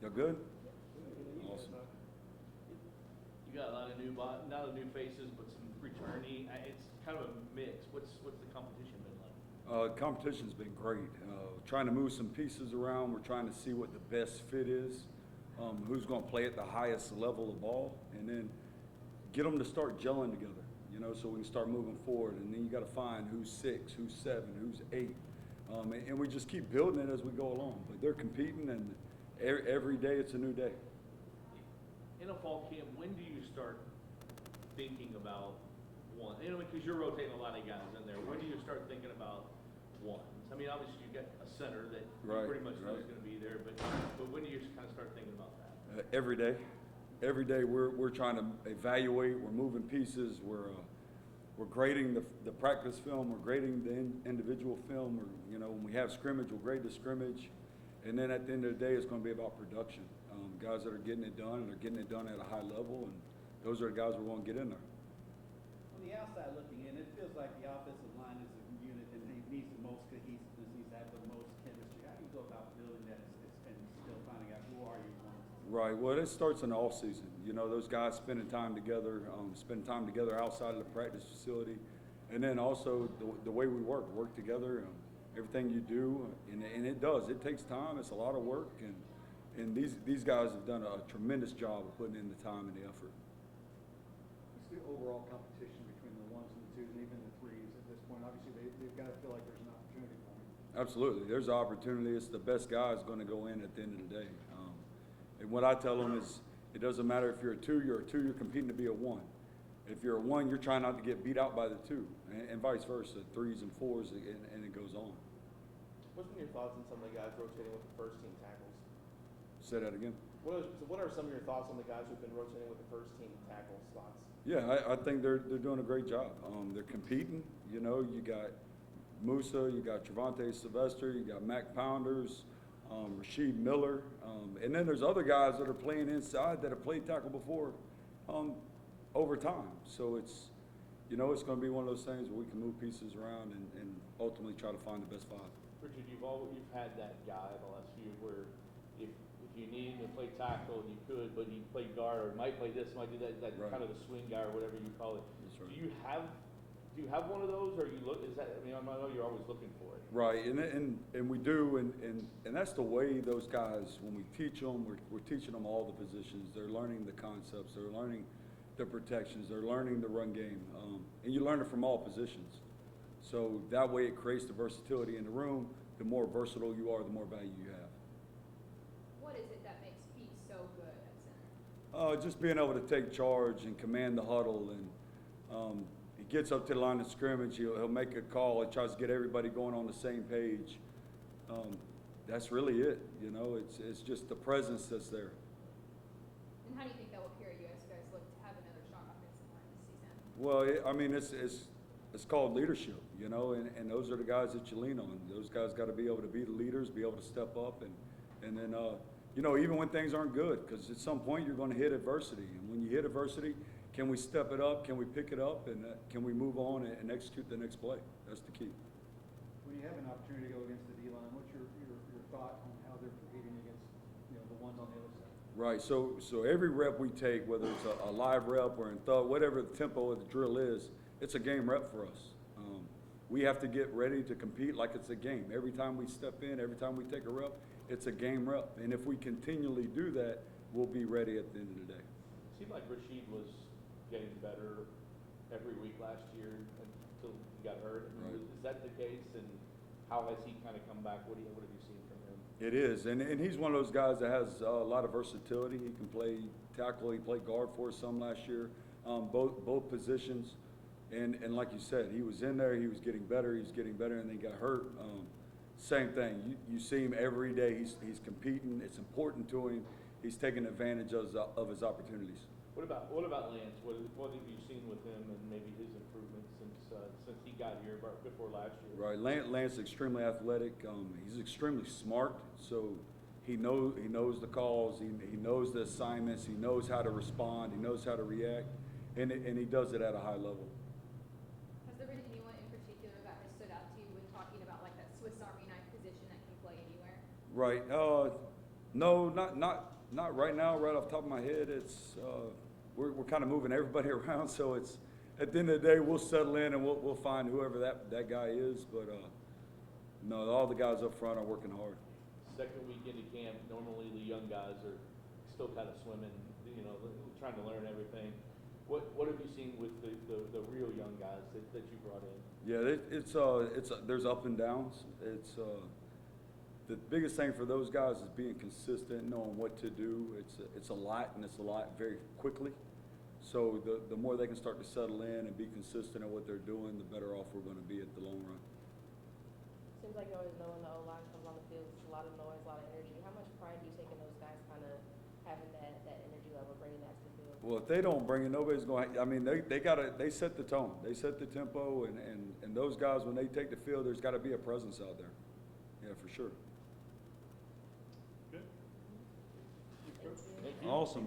Y'all good? You Awesome. got a lot of not a lot of new faces, but some returning. It's kind of a mix. What's the competition been like? Competition's been great. Trying to move some pieces around. We're trying to see what the best fit is, who's going to play at the highest level of ball, and then get them to start gelling together, so we can start moving forward. And then you got to find who's 6, who's 7, who's 8. And we just keep building it as we go along. But they're competing, and every day it's a new day. In a fall camp, when do you start thinking about one? Because you're rotating a lot of guys in there. When do you start thinking about ones? I mean, obviously you got a center that you pretty much know is going to be there, but when do you kind of start thinking about that? Every day. Every day we're trying to evaluate. We're moving pieces. We're grading the practice film. We're grading the individual film. When we have scrimmage, we'll grade the scrimmage. And then at the end of the day, it's going to be about production. Guys that are getting it done, and they're getting it done at a high level, and those are the guys we're going to get in there. On the outside looking in, it feels like the offensive line is a unit and it needs the most cohesiveness, needs to have the most chemistry. How do you go about building that and still finding out who are you? Right. Well, it starts in the off season. Those guys spending time together outside of the practice facility, and then also the way we work together. Everything you do, and it does. It takes time. It's a lot of work, and these guys have done a tremendous job of putting in the time and the effort. What's the overall competition between the 1s and the 2s and even the 3s at this point? Obviously, they've got to feel like there's an opportunity for them. Absolutely. There's an opportunity. It's the best guy is going to go in at the end of the day. And what I tell them is it doesn't matter if you're a 2, you're competing to be a 1. If you're a 1, you're trying not to get beat out by the 2, and vice versa, 3s and 4s, and it goes on. What's been your thoughts on some of the guys rotating with the first team tackles? Say that again. What are some of your thoughts on the guys who've been rotating with the first team tackle spots? Yeah, I think they're doing a great job. They're competing. You got Musa, you got Trevante Sylvester, you got Mac Pounders, Rasheed Miller, and then there's other guys that are playing inside that have played tackle before over time. So it's going to be one of those things where we can move pieces around and ultimately try to find the best 5. Richard, you've had that guy the last few where if you needed to play tackle, you could, but he played guard or might play this, might do that Right. kind of the swing guy or whatever you call it. That's right. Do you have one of those, or you look? Is that? I know you're always looking for it. Right, and we do, and that's the way those guys, when we teach them, we're teaching them all the positions. They're learning the concepts. They're learning the protections. They're learning the run game, and you learn it from all positions. So that way it creates the versatility in the room. The more versatile you are, the more value you have. What is it that makes Pete so good at center? Just being able to take charge and command the huddle, and he gets up to the line of scrimmage. He'll make a call. He tries to get everybody going on the same page. That's really it. It's just the presence that's there. And how do you think that will carry you as you guys look to have another strong offensive line this season? Well, it's called leadership, and those are the guys that you lean on. Those guys got to be able to be the leaders, be able to step up, and then even when things aren't good, because at some point you're going to hit adversity, and when you hit adversity, can we step it up? Can we pick it up? And can we move on and execute the next play? That's the key. When you have an opportunity to go against the D-line, what's your thought on how they're competing against the ones on the other side? Right. So every rep we take, whether it's a live rep or in thug, whatever the tempo of the drill is, it's a game rep for us. We have to get ready to compete like it's a game. Every time we step in, every time we take a rep, it's a game rep. And if we continually do that, we'll be ready at the end of the day. It seemed like Rasheed was getting better every week last year until he got hurt. Right. Is that the case? And how has he kind of come back? What have you seen from him? It is, and he's one of those guys that has a lot of versatility. He can play tackle. He played guard for us some last year, both positions. And like you said, he was in there. He was getting better. And then he got hurt. Same thing. You see him every day. He's competing. It's important to him. He's taking advantage of his opportunities. What about Lance? What have you seen with him and maybe his improvements since he got here before last year? Right, Lance is extremely athletic. He's extremely smart, so he knows the calls. He knows the assignments. He knows how to respond. He knows how to react, and he does it at a high level. Has there been anyone in particular that has stood out to you when talking about like that Swiss Army knife position that can play anywhere? Right. No, not right now, right off the top of my head. It's, we're kind of moving everybody around, so it's, at the end of the day, we'll settle in and we'll find whoever that guy is, but, no, all the guys up front are working hard. Second week into camp, normally the young guys are still kind of swimming, you know, trying to learn everything. What have you seen with the real young guys that you brought in? Yeah, there's up and downs. It's, the biggest thing for those guys is being consistent, knowing what to do. It's a lot, and it's a lot very quickly. So the more they can start to settle in and be consistent in what they're doing, the better off we're gonna be at the long run. Seems like you always know when the O-line comes on the field, it's a lot of noise, a lot of energy. How much pride do you take in those guys kind of having that energy level, bringing that to the field? Well, if they don't bring it, nobody's going. I mean, they set the tone, they set the tempo, and those guys, when they take the field, there's got to be a presence out there. Yeah, for sure. Good. Thank you. Thank you. Awesome.